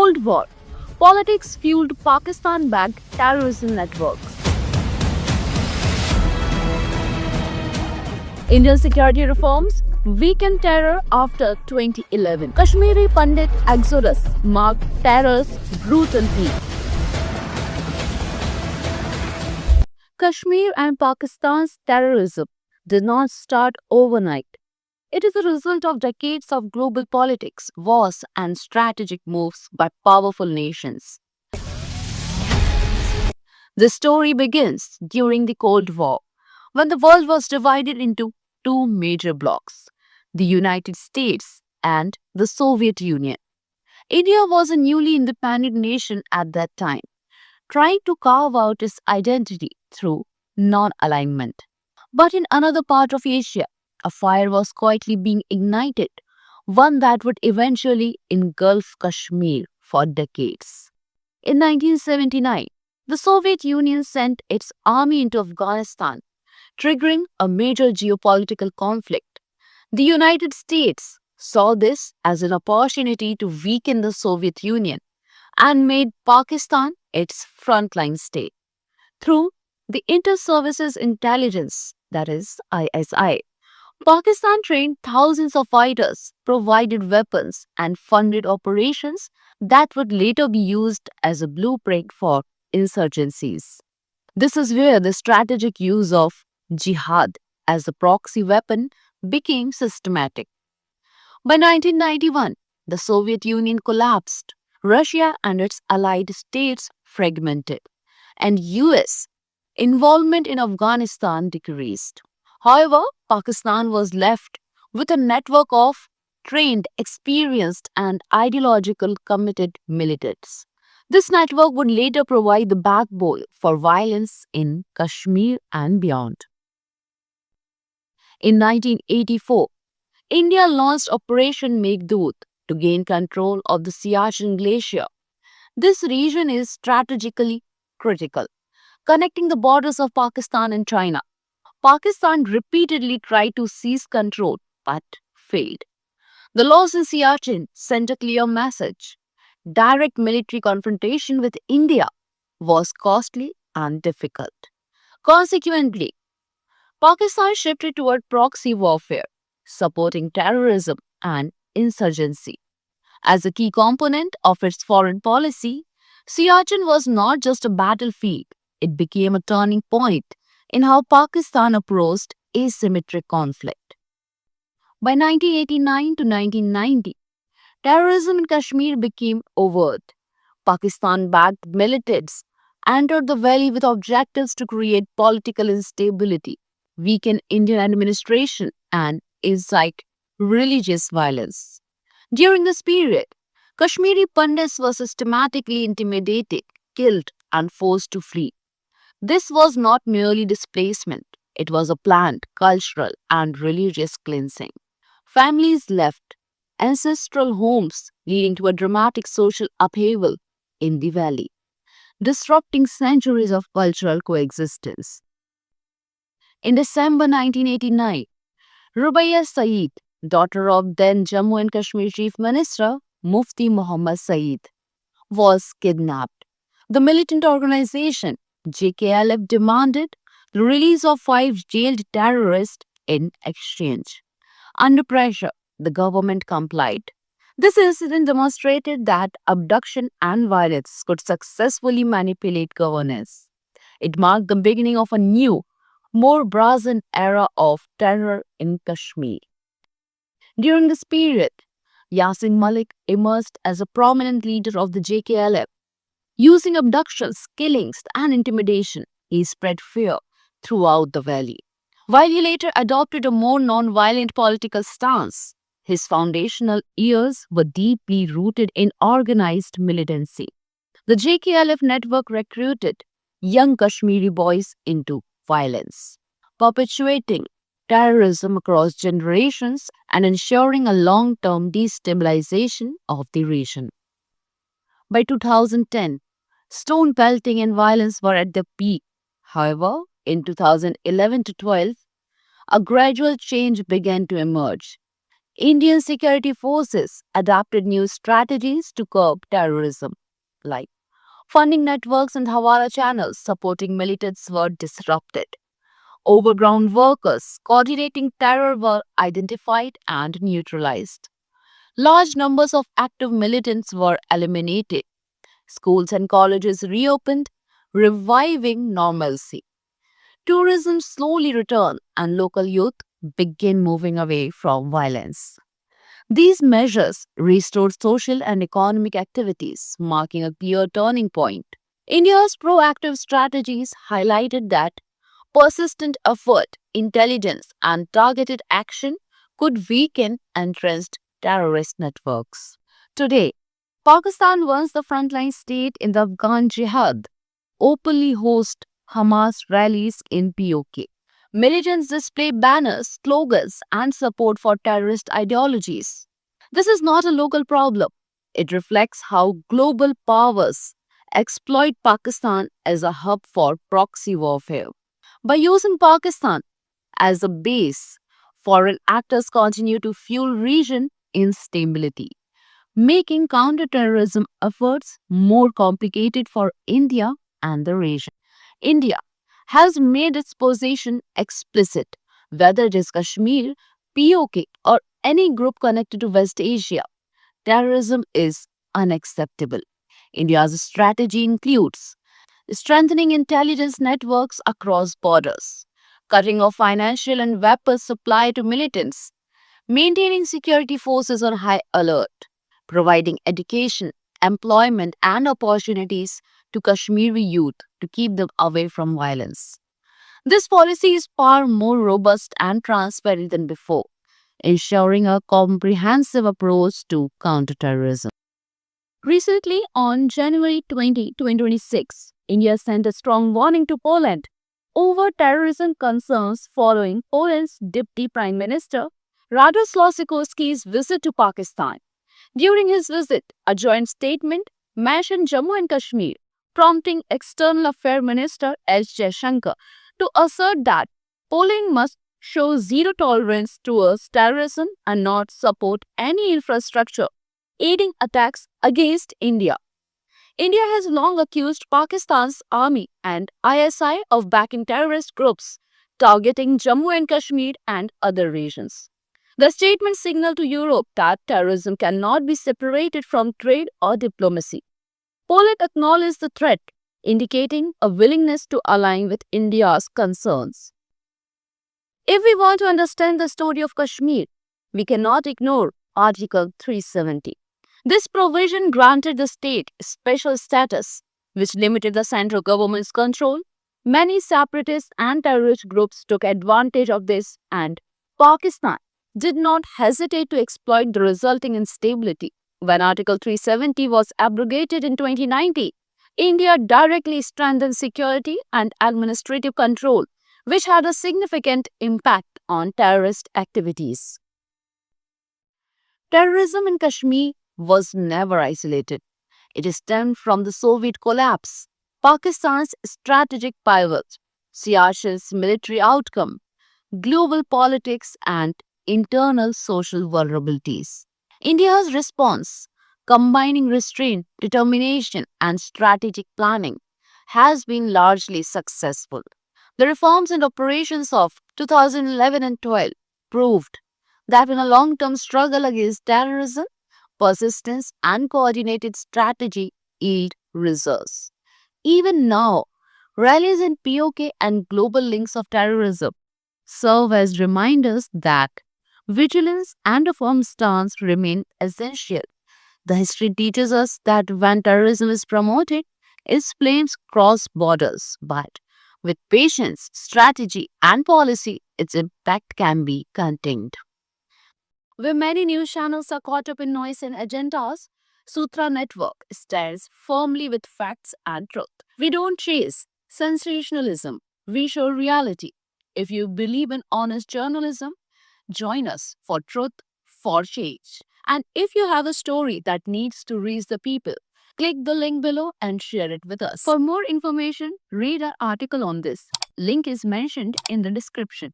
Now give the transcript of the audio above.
Cold War. Politics fueled Pakistan-backed terrorism networks. Indian security reforms weakened terror after 2011. Kashmiri Pandit exodus marked terror's brutal peak. Kashmir and Pakistan's terrorism did not start overnight. It is a result of decades of global politics, wars, and strategic moves by powerful nations. The story begins during the Cold War, when the world was divided into two major blocs, the United States and the Soviet Union. India was a newly independent nation at that time, trying to carve out its identity through non-alignment. But in another part of Asia, a fire was quietly being ignited, one that would eventually engulf Kashmir for decades. In 1979, the Soviet Union sent its army into Afghanistan, triggering a major geopolitical conflict. The United States saw this as an opportunity to weaken the Soviet Union and made Pakistan its frontline state. Through the Inter-Services Intelligence, that is ISI, Pakistan trained thousands of fighters, provided weapons, and funded operations that would later be used as a blueprint for insurgencies. This is where the strategic use of jihad as a proxy weapon became systematic. By 1991, the Soviet Union collapsed, Russia and its allied states fragmented, and US involvement in Afghanistan decreased. However, Pakistan was left with a network of trained, experienced, and ideological committed militants. This network would later provide the backbone for violence in Kashmir and beyond. In 1984, India launched Operation Meghdoot to gain control of the Siachen Glacier. This region is strategically critical, connecting the borders of Pakistan and China. Pakistan repeatedly tried to seize control but failed. The loss in Siachen sent a clear message. Direct military confrontation with India was costly and difficult. Consequently, Pakistan shifted toward proxy warfare, supporting terrorism and insurgency. As a key component of its foreign policy, Siachen was not just a battlefield, it became a turning point in how Pakistan approached asymmetric conflict. By 1989 to 1990, terrorism in Kashmir became overt. Pakistan-backed militants entered the valley with objectives to create political instability, weaken Indian administration, and incite religious violence. During this period, Kashmiri Pandits were systematically intimidated, killed, and forced to flee. This was not merely displacement, it was a planned cultural and religious cleansing. Families left ancestral homes, leading to a dramatic social upheaval in the valley, disrupting centuries of cultural coexistence. In December 1989, Rubaiya Saeed, daughter of then Jammu and Kashmir Chief Minister Mufti Muhammad Saeed, was kidnapped. The militant organization JKLF demanded the release of 5 jailed terrorists in exchange. Under pressure, the government complied. This incident demonstrated that abduction and violence could successfully manipulate governance. It marked the beginning of a new, more brazen era of terror in Kashmir. During this period, Yasin Malik emerged as a prominent leader of the JKLF. Using abductions, killings, and intimidation, he spread fear throughout the valley. While he later adopted a more non-violent political stance, his foundational years were deeply rooted in organized militancy. The JKLF network recruited young Kashmiri boys into violence, perpetuating terrorism across generations and ensuring a long-term destabilization of the region. By 2010, stone pelting and violence were at their peak. However, in 2011 to 12, a gradual change began to emerge. Indian security forces adapted new strategies to curb terrorism, like funding networks and Hawala channels supporting militants were disrupted. Overground workers coordinating terror were identified and neutralized. Large numbers of active militants were eliminated. Schools and colleges reopened, reviving normalcy. Tourism slowly returned, and local youth began moving away from violence. These measures restored social and economic activities, marking a clear turning point. India's proactive strategies highlighted that persistent effort, intelligence, and targeted action could weaken entrenched terrorist networks. Today, Pakistan, once the frontline state in the Afghan jihad, openly hosts Hamas rallies in POK. Militants display banners, slogans, and support for terrorist ideologies. This is not a local problem. It reflects how global powers exploit Pakistan as a hub for proxy warfare. By using Pakistan as a base, foreign actors continue to fuel region instability, making counterterrorism efforts more complicated for India and the region. India has made its position explicit, whether it is Kashmir, POK, or any group connected to West Asia. Terrorism is unacceptable. India's strategy includes strengthening intelligence networks across borders, cutting off financial and weapons supply to militants, maintaining security forces on high alert, providing education, employment, and opportunities to Kashmiri youth to keep them away from violence. This policy is far more robust and transparent than before, ensuring a comprehensive approach to counterterrorism. Recently, on January 2026, India sent a strong warning to Poland over terrorism concerns following Poland's Deputy Prime Minister Radosław Sikorski's visit to Pakistan. During his visit, a joint statement mentioned Jammu and Kashmir, prompting External Affairs Minister S. Jaishankar to assert that Poland must show zero tolerance towards terrorism and not support any infrastructure aiding attacks against India. India has long accused Pakistan's army and ISI of backing terrorist groups targeting Jammu and Kashmir and other regions. The statement signaled to Europe that terrorism cannot be separated from trade or diplomacy. Poland acknowledged the threat, indicating a willingness to align with India's concerns. If we want to understand the story of Kashmir, we cannot ignore Article 370. This provision granted the state special status, which limited the central government's control. Many separatist and terrorist groups took advantage of this, and Pakistan did not hesitate to exploit the resulting instability. When Article 370 was abrogated in 2019, India directly strengthened security and administrative control, which had a significant impact on terrorist activities. Terrorism in Kashmir was never isolated. It stemmed from the Soviet collapse, Pakistan's strategic pivot, Siachen's military outcome, global politics, and internal social vulnerabilities. India's response, combining restraint, determination, and strategic planning, has been largely successful. The reforms and operations of 2011 and 12 proved that in a long term struggle against terrorism, persistence, and coordinated strategy yield results. Even now, rallies in POK and global links of terrorism serve as reminders that vigilance and a firm stance remain essential. The history teaches us that when terrorism is promoted, its flames cross borders, but with patience, strategy, and policy, its impact can be contained. Where many news channels are caught up in noise and agendas, Sutra Network stands firmly with facts and truth. We don't chase sensationalism, we show reality. If you believe in honest journalism, join us for truth, for change. And if you have a story that needs to reach the people, click the link below and share it with us. For more information, read our article on this. Link is mentioned in the description.